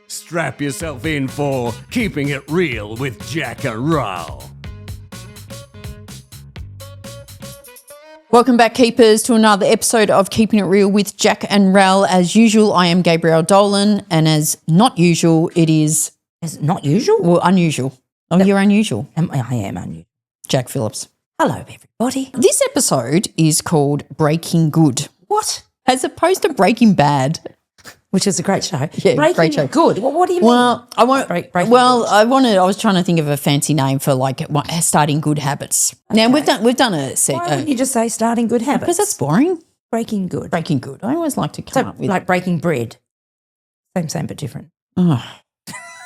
Strap yourself in for Keeping It Real with Jac and Ral. Welcome back, Keepers, to another episode of Keeping It Real with Jac and Ral. As usual, I am Gabrielle Dolan, and as not usual, it is... Is it not usual? Well, unusual. Oh, you're unusual. I am unusual. Jack Phillips. Hello, everybody. This episode is called Breaking Good. What? As opposed to Breaking Bad. Which is a great show. Yeah, Breaking great show. Good. Well, what do you mean? Well, I want. Breaking I was trying to think of a fancy name for starting good habits. Okay. Now we've done a Why wouldn't you just say starting good habits? because that's boring. Breaking good. Breaking good. I always like to come So up with like breaking bread. Same, but different. Oh,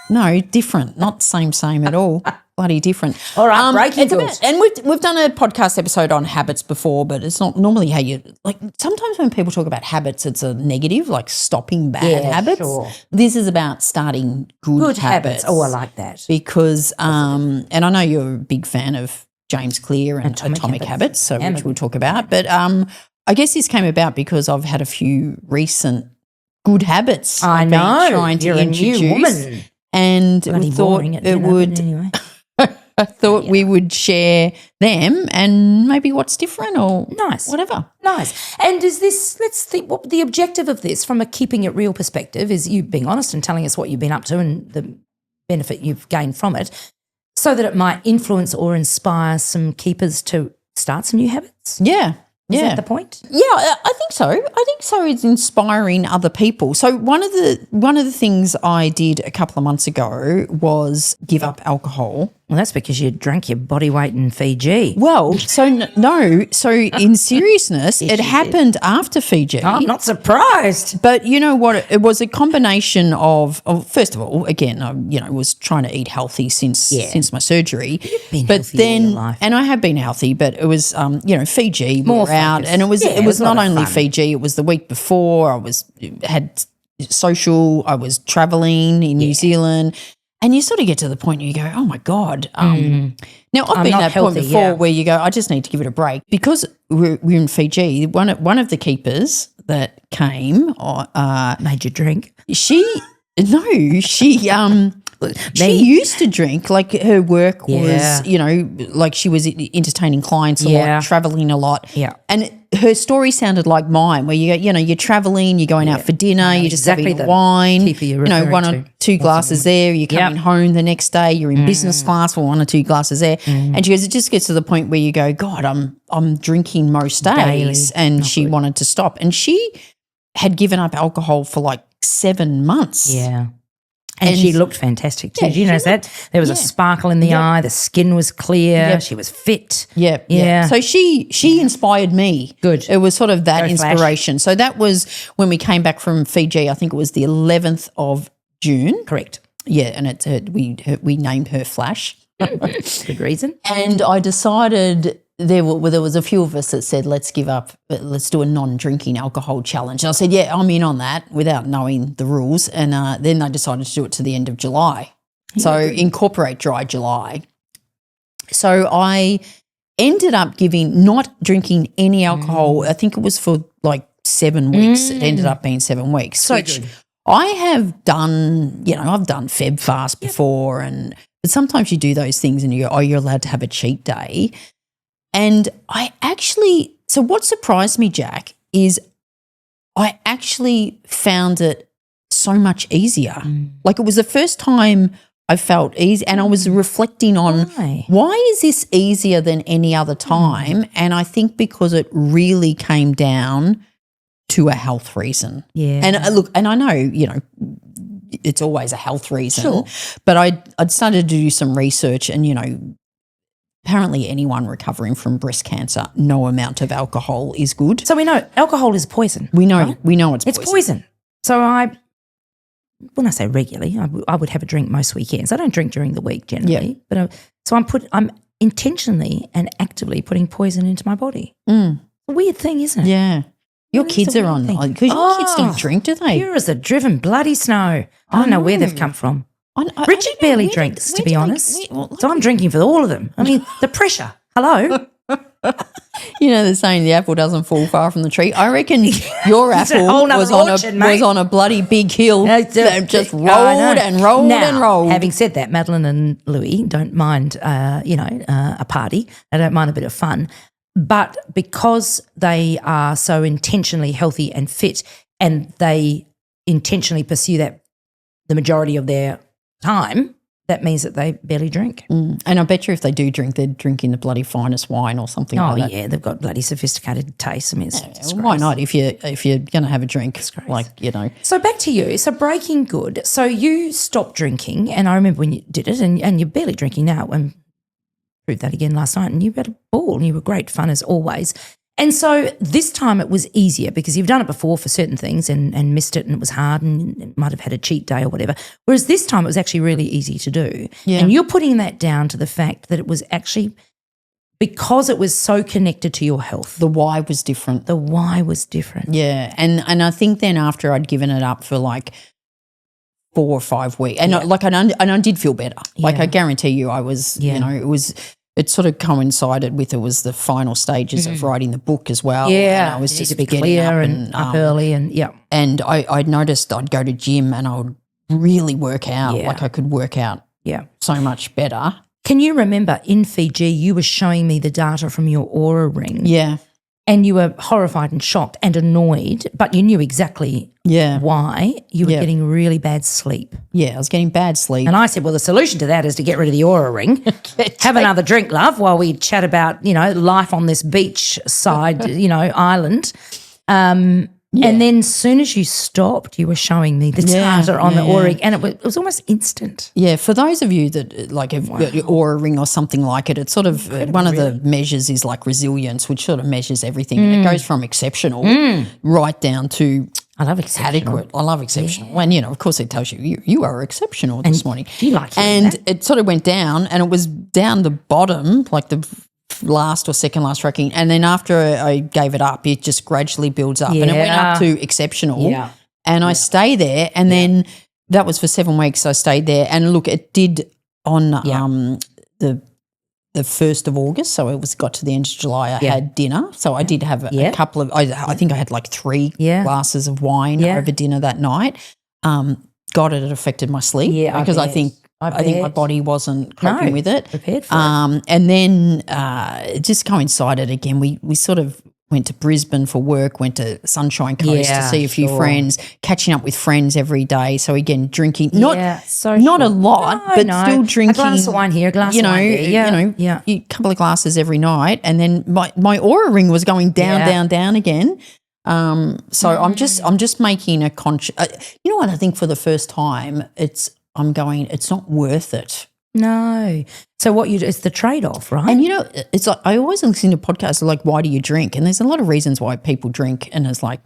no, different. Not same at all. Bloody different. All right, breaking good. And we've done a podcast episode on habits before, but it's not normally how you like. Sometimes when people talk about habits, it's a negative, like stopping bad habits. Sure. This is about starting good habits. Oh, I like that. Because and I know you're a big fan of James Clear and Atomic Habits, so which we'll talk about. But I guess this came about because I've had a few recent good habits. I I've know. been trying to You're introduce, a new woman. and Bloody we thought boring at it dinner, would. but anyway. I thought we would share them and maybe what's different or Nice. whatever. Nice. And is this, let's think, what the objective of this from a keeping it real perspective is you being honest and telling us what you've been up to and the benefit you've gained from it so that it might influence or inspire some keepers to start some new habits? Yeah. Is that the point? Yeah, I think so. I think so. It's inspiring other people. So one of the things I did a couple of months ago was give up alcohol. Well, that's because you drank your body weight in Fiji. Well, so no. So in seriousness, it happened after Fiji. I'm not surprised. But you know what? It was a combination of first of all, again, I was trying to eat healthy since my surgery. been but healthy all then, your life. and I have been healthy, but it was, Fiji. More We were out, focus. and it was Yeah, it was a not lot of only fun. Fiji. It was the week before. I had social. I was traveling in New Zealand. And you sort of get to the point where you go, oh, my God. Now, I've I'm been not at that point healthy, before yeah. where you go, I just need to give it a break. Because we're in Fiji, one of the keepers that came, Made you drink. she used to drink. Like her work was, like she was entertaining clients a lot, traveling a lot. Yeah. And her story sounded like mine, where you go, you're traveling, you're going out for dinner, you're just exactly having the wine, keeper you're referring one or to. two glasses there, you're coming home the next day, you're in business class for one or two glasses there. And she goes, it just gets to the point where you go, God, I'm drinking most days. Daily. And she wanted to stop. And she had given up alcohol for like 7 months. Yeah. And she looked fantastic too. Yeah, Did you notice that? There was a sparkle in the eye. The skin was clear. She was fit. Yeah. So she inspired me. Good. It was sort of that Go Flash. inspiration. So that was when we came back from Fiji. I think it was the 11th of June. Correct. Yeah, and we named her Flash. Good reason. And I decided there was a few of us that said, let's give up, let's do a non-drinking alcohol challenge. And I said, yeah, I'm in on that without knowing the rules. And then they decided to do it to the end of July. So incorporate dry July. So I ended up not drinking any alcohol. I think it was for like 7 weeks. It ended up being 7 weeks. So which good. I have done, I've done Feb fast before, but sometimes you do those things and you go, oh, you're allowed to have a cheat day. And so what surprised me, Jack, is I actually found it so much easier. Like it was the first time I felt easy, and I was reflecting on why is this easier than any other time? And I think because it really came down to a health reason. Yeah. And I know, it's always a health reason, but I'd started to do some research and, apparently anyone recovering from breast cancer, no amount of alcohol is good. So we know alcohol is poison. We know right? it's poison. So when I say regularly, I would have a drink most weekends. I don't drink during the week generally, but I'm intentionally and actively putting poison into my body. A weird thing, isn't it? Yeah. Your It's kids a are weird on, thing. because your kids don't drink, do they? Pure as a driven bloody snow. I don't know where they've come from. Richard barely drinks, to be honest. So I'm drinking for all of them. I mean, the pressure. Hello? You know, they're saying the apple doesn't fall far from the tree. I reckon your It's a apple whole nother was on, orchard, mate. was on a bloody big hill that just rolled and rolled now, and rolled. Having said that, Madeline and Louis don't mind, a party. They don't mind a bit of fun. But because they are so intentionally healthy and fit, and they intentionally pursue that the majority of their time, that means that they barely drink. And I bet you if they do drink, they're drinking the bloody finest wine or something Oh, like that. yeah, they've got bloody sophisticated tastes. I mean, it's Why not? If you're going to have a drink, like, you know. So back to you. So Breaking Good. So you stopped drinking, and I remember when you did it, and you're barely drinking now, and proved that again last night, and you had a ball, and you were great fun as always. And so this time it was easier because you've done it before for certain things and missed it, and it was hard, and it might have had a cheat day or whatever. Whereas this time it was actually really easy to do. Yeah. And you're putting that down to the fact that it was actually because it was so connected to your health. The why was different. The why was different. Yeah. And I think then after I'd given it up for like 4 or 5 weeks, and I did feel better. Like I guarantee you I was, you know, it sort of coincided with it was the final stages of writing the book as well. Yeah, and I was just to be getting clear up and up early, and And I noticed I'd go to gym and I would really work out. Yeah. Like I could work out so much better. Can you remember in Fiji you were showing me the data from your Oura ring? Yeah. And you were horrified and shocked and annoyed, but you knew exactly why you were getting really bad sleep. Yeah, I was getting bad sleep. And I said, well, the solution to that is to get rid of the Oura ring. Have another drink, love, while we chat about, life on this beach side, island. And then as soon as you stopped, you were showing me the data on the Oura ring, and it was almost instant. Yeah, for those of you that like have got your Oura ring or something like it, it's sort of one of the measures is like resilience, which sort of measures everything. And it goes from exceptional right down to I love exceptional. adequate. I love exceptional. And, of course it tells you are exceptional this morning. Do you like hearing And that? it sort of went down, and it was down the bottom, like the last or second last ranking, and then after I gave it up, it just gradually builds up, and it went up to exceptional, and I stay there, and then that was for 7 weeks. I stayed there, and look, it did on the 1st of August, so it got to the end of July. I had dinner, so I did have a couple of. I think I had like 3 glasses of wine over dinner that night. God, it affected my sleep because I think my body wasn't coping with it. Prepared for it. And then it just coincided again. We sort of went to Brisbane for work, went to Sunshine Coast to see a few friends, catching up with friends every day. So again, drinking, not a lot, but still drinking. A glass of wine here, a glass of wine there. A couple of glasses every night. And then my Oura ring was going down, down again. So I'm just making a conscious. You know what? I think for the first time, it's not worth it. No. So it's the trade-off, right? And it's like I always listen to podcasts like, why do you drink? And there's a lot of reasons why people drink, and it's like,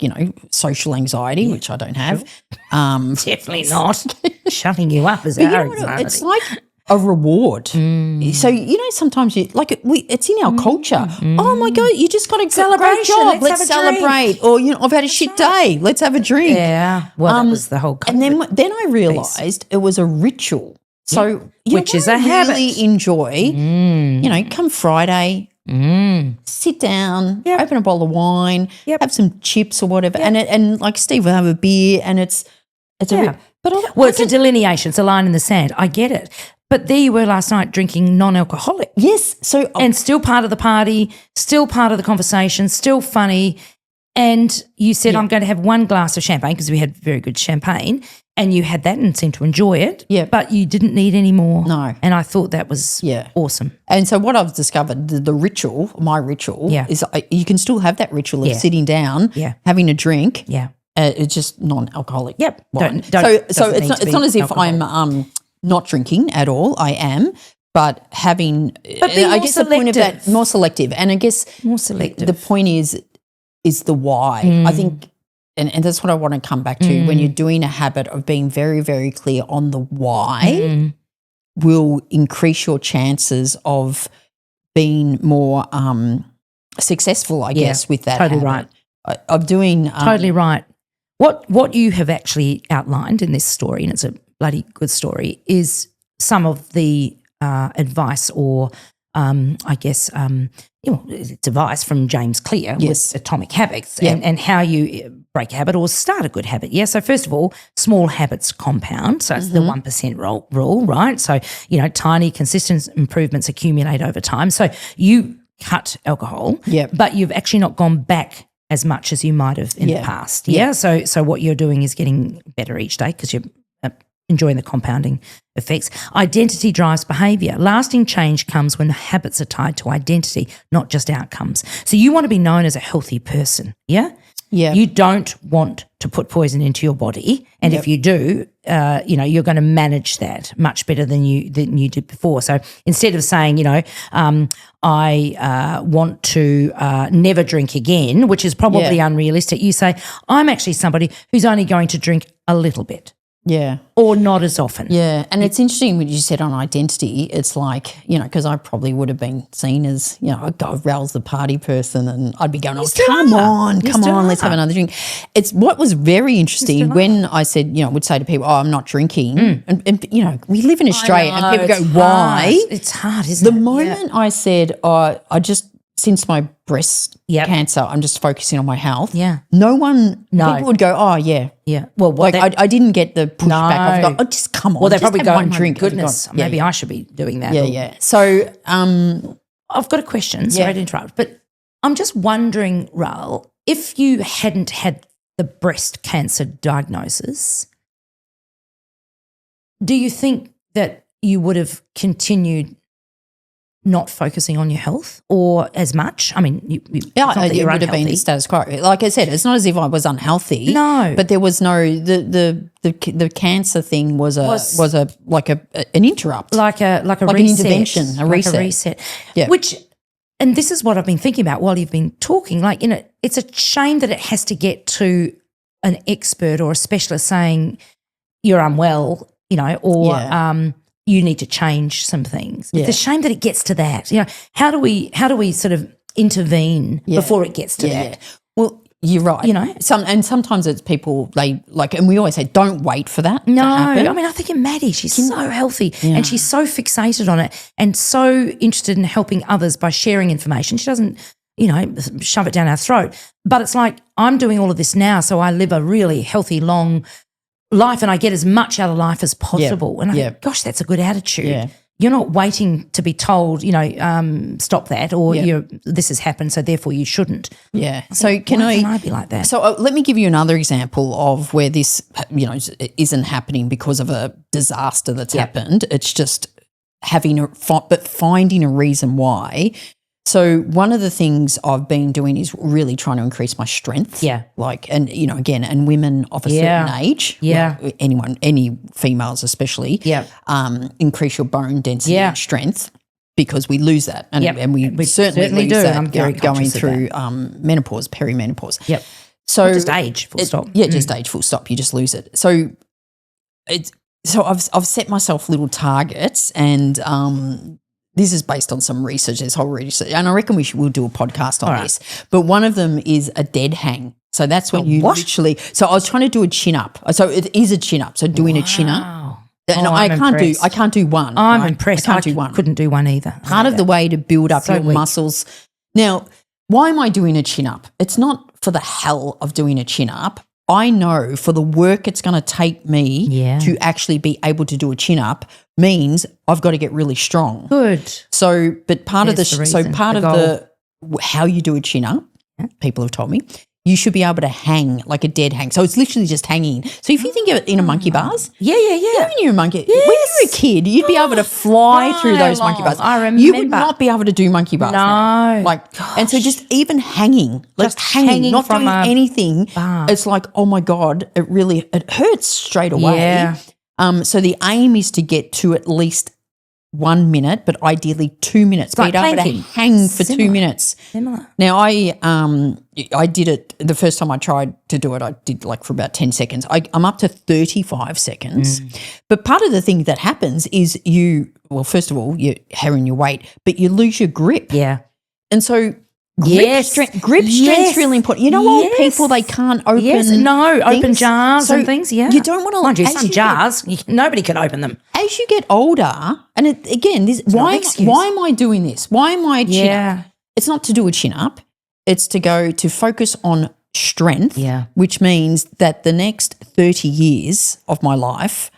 social anxiety, which I don't have. Definitely not. Shutting you up is But our you know what? anxiety. It's like a reward. So, sometimes it's in our culture. Oh my God, you just got a great job. Let's celebrate. Or, I've had a shit day. Let's have a drink. Yeah. Well, that was the whole And then I realised it was a ritual. So, which is a habit. Really enjoy, come Friday, sit down, open a bowl of wine, have some chips or whatever, and like Steve will have a beer, and it's a bit, but it's a delineation, it's a line in the sand. I get it, but there you were last night drinking non-alcoholic. Yes, so and still part of the party, still part of the conversation, still funny. And you said, I'm going to have 1 glass of champagne because we had very good champagne, and you had that and seemed to enjoy it. Yeah. But you didn't need any more. No. And I thought that was awesome. And so what I've discovered, the ritual, my ritual, is you can still have that ritual of sitting down, having a drink. Yeah. It's just non-alcoholic. Yep. Wine. Don't so it's not as if I'm not drinking at all. I am. But having, I guess the point of that, more selective. And I guess more selective. The point is the why. I think, and that's what I want to come back to, when you're doing a habit of being very, very clear on the why will increase your chances of being more successful, I guess, with that totally habit. Right. Of doing. Totally right. What you have actually outlined in this story, and it's a bloody good story, is some of the advice or device from James Clear Yes. with Atomic Habits Yep. and how you break a habit or start a good habit. Yeah. So first of all, small habits compound. So it's the 1% rule, right? So, tiny consistent improvements accumulate over time. So you cut alcohol, Yep. but you've actually not gone back as much as you might have in the past. Yeah. So what you're doing is getting better each day because you're enjoying the compounding effects. Identity drives behaviour. Lasting change comes when the habits are tied to identity, not just outcomes. So you want to be known as a healthy person, yeah? Yeah. You don't want to put poison into your body, and if you do, you're going to manage that much better than you did before. So instead of saying, I want to never drink again, which is probably unrealistic, you say, I'm actually somebody who's only going to drink a little bit. Yeah. Or not as often. Yeah. And it's interesting when you said on identity, it's like, because I probably would have been seen as, God, Ral's the party person, and I'd be going, come on, let's have another drink. It's what was very interesting when I said, would say to people, I'm not drinking. And we live in Australia and people go, why? It's hard, isn't it? The moment I said, I just, since my breast cancer, I'm just focusing on my health. Yeah. People would go, oh, yeah. Yeah. Well, I didn't get the pushback. I've got, just come on. Well, they just probably have go, one my drink. goodness, maybe I should be doing that. Yeah. So I've got a question. Sorry to interrupt, but I'm just wondering, Ral, if you hadn't had the breast cancer diagnosis, do you think that you would have continued not focusing on your health or as much? I mean, it would have been the status quo. Like I said, it's not as if I was unhealthy. No, but there was no the cancer thing was an interrupt, like an reset, intervention, a reset. Yeah. And this is what I've been thinking about while you've been talking. Like, it's a shame that it has to get to an expert or a specialist saying you're unwell, or you need to change some things. It's a shame that it gets to that. How do we sort of intervene before it gets to that? Well, you're right. Sometimes it's people and we always say don't wait for that. No, to happen. I mean I think of Maddie. She's so healthy and she's so fixated on it and so interested in helping others by sharing information. She doesn't, shove it down our throat. But it's like I'm doing all of this now, so I live a really healthy, long life and I get as much out of life as possible. And I think, gosh, that's a good attitude. Yeah. You're not waiting to be told, stop that or this has happened, so therefore you shouldn't. Yeah. So can I be like that? So let me give you another example of where this, isn't happening because of a disaster that's happened. It's just finding a reason why. So one of the things I've been doing is really trying to increase my strength. Yeah. And women of a certain age. Yeah. Any females especially. Yeah. Increase your bone density and strength because we lose that. And we certainly lose do. that I'm very going through menopause, perimenopause. Yep. So just age, full stop. Yeah, just age, full stop. You just lose it. So I've set myself little targets and this is based on some research, this whole research, and I reckon we'll do a podcast on this. But one of them is a dead hang. So that's when you literally – so I was trying to do a chin-up. So it is a chin-up, so doing a chin-up. And I can't do one. I'm impressed. I can't do one. Couldn't do one either. Part of the way to build up your muscles. Now, why am I doing a chin-up? It's not for the hell of doing a chin-up. I know for the work it's going to take me to actually be able to do a chin-up means I've got to get really strong. Good. So, but part of how you do a chin-up, people have told me, you should be able to hang like a dead hang. So it's literally just hanging. So if you think of it in a monkey bars. Yeah. When you're a monkey, when you were a kid, you'd be able to fly through those monkey bars. I remember. You would not be able to do monkey bars. No. Now. And so just even hanging, just hanging not from doing anything. Bar. It's like, oh my God, it hurts straight away. Yeah. So the aim is to get to at least 1 minute, but ideally 2 minutes. Like be able to hang for 2 minutes. Similar. Now I did it the first time I tried to do it. I did for about 10 seconds. I'm up to 35 seconds. But part of the thing that happens is first of all, you're herring your weight, but you lose your grip. Yeah. And so Yes. Grip strength's really important. You know, old people, they can't open open things. jars So and things, yeah. You don't want to. Mind you, some jars, nobody can open them. As you get older, and again, why am I doing this? Why am I chin up? It's not to do a chin up. It's to focus on strength, which means that the next 30 years of my life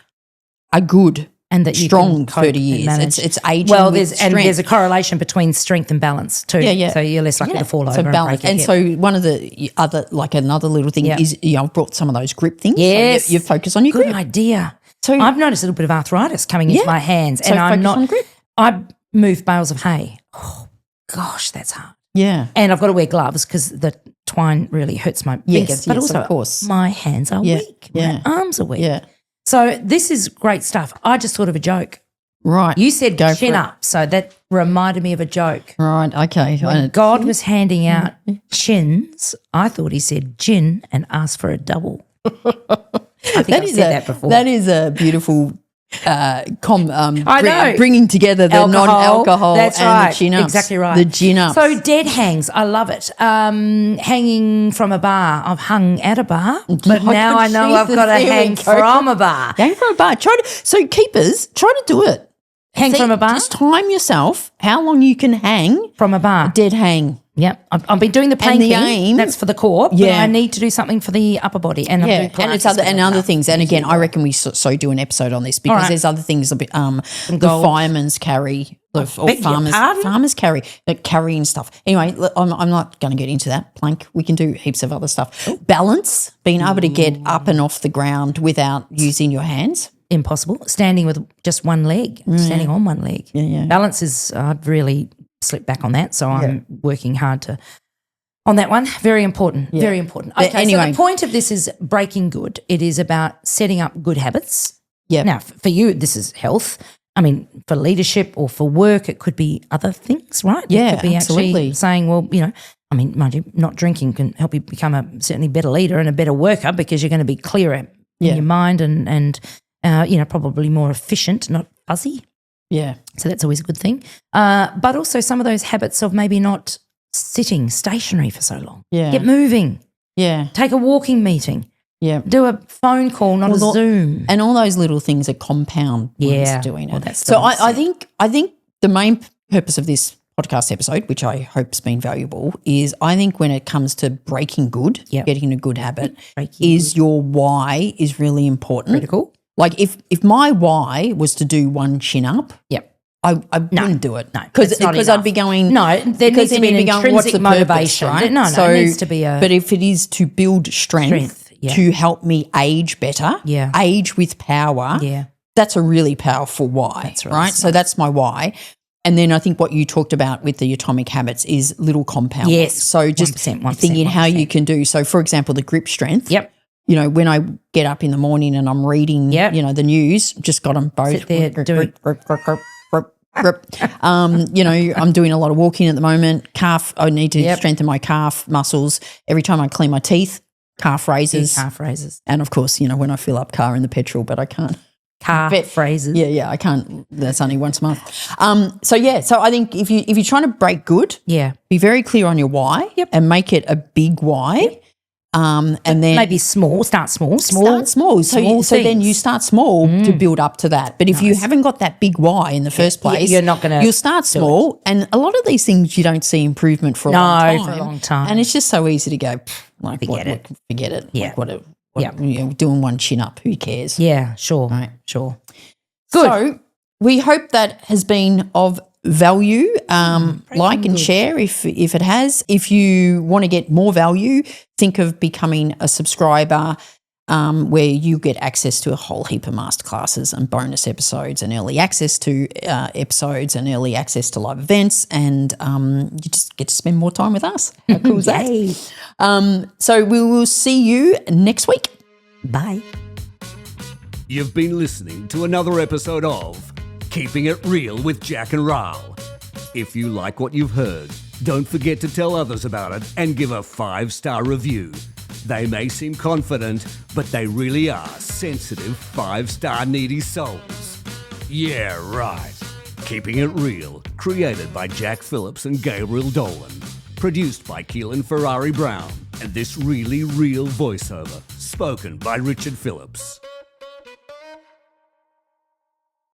are good. And that strong 30 years. It's aging. Well, there's a correlation between strength and balance too. Yeah. So you're less likely to fall over. Balance. And so one of the other, like another little thing is, I've brought some of those grip things. Yes. So you focus on your grip. Good idea. So I've noticed a little bit of arthritis coming into my hands, and I'm not. On grip. I move bales of hay. Oh gosh, that's hard. Yeah. And I've got to wear gloves because the twine really hurts my fingers. But also, of course, my hands are weak. My arms are weak. Yeah. So this is great stuff. I just thought of a joke. Right. You said chin up, so that reminded me of a joke. Right, okay. When God was handing out chins, I thought he said gin and asked for a double. I think I've said that before. That is a beautiful bringing together the non-alcohol That's and right. the chin ups. Exactly right. The gin ups. So dead hangs, I love it. Hanging from a bar. I've hung at a bar, but now I know I've got to hang from a bar. Hang from a bar. So keepers, try to do it. Hang from a bar? Just time yourself how long you can hang. From a bar. A dead hang. Yep. I've been doing the planking. That's for the core. But I need to do something for the upper body. And I'm doing other things. And again, I reckon we do an episode on this because there's other things the firemen's carry, farmers carry, carrying stuff. Anyway, I'm not going to get into that. Plank, we can do heaps of other stuff. Ooh. Balance, being able to get up and off the ground without using your hands. Impossible. Standing with just one leg, standing on one leg. Yeah. Balance is, I've really slipped back on that, so I'm working hard on that one. Very important, very important. Okay, anyway. So the point of this is breaking good. It is about setting up good habits. Yeah. Now, for you, this is health. I mean, for leadership or for work, it could be other things, right? Yeah, it could be absolutely. Actually saying, well, I mean, mind you, not drinking can help you become a certainly better leader and a better worker because you're going to be clearer in your mind and probably more efficient, not fuzzy. Yeah. So that's always a good thing. But also some of those habits of maybe not sitting stationary for so long. Yeah. Get moving. Yeah. Take a walking meeting. Yeah. Do a phone call, not a Zoom. And all those little things are compound ones doing it. Well, that's so I think the main purpose of this podcast episode, which I hope's been valuable, is I think when it comes to breaking good, getting a good habit, your why is really important. Critical. Like if my why was to do one chin up, I wouldn't do it. No, because I'd be going. No, there needs to be an intrinsic motivation, right? No, it needs to be a. But if it is to build strength to help me age better, age with power, that's a really powerful why. That's right. So that's my why. And then I think what you talked about with the atomic habits is little compound. Yes. So just 1%, thinking how you can do. So for example, the grip strength. Yep. When I get up in the morning and I'm reading, the news, just got them both. Sit there doing. I'm doing a lot of walking at the moment. Calf, I need to strengthen my calf muscles. Every time I clean my teeth, calf raises. Calf raises. And of course, when I fill up car in the petrol, but I can't. Calf raises. Yeah, I can't. That's only once a month. So I think if you're trying to break good, be very clear on your why and make it a big why. And then maybe start small. So then you start small to build up to that. But if you haven't got that big why in the first place, you're not going to. You'll start small, and a lot of these things you don't see improvement for a long time. And it's just so easy to go forget it. Yeah, doing one chin up. Who cares? Yeah, sure, right, sure. Good. So we hope that has been of value. Like and share if it has. If you want to get more value, think of becoming a subscriber where you get access to a whole heap of masterclasses and bonus episodes and early access to episodes and early access to live events, and you just get to spend more time with us. How cool is that? So we will see you next week. Bye. You've been listening to another episode of Keeping It Real with Jac and Ral. If you like what you've heard, don't forget to tell others about it and give a 5-star review. They may seem confident, but they really are sensitive 5-star needy souls. Yeah, right. Keeping It Real, created by Jack Phillips and Gabriel Dolan. produced by Keehlan Ferrari-Brown, and this really real voiceover, spoken by Richard Phillips.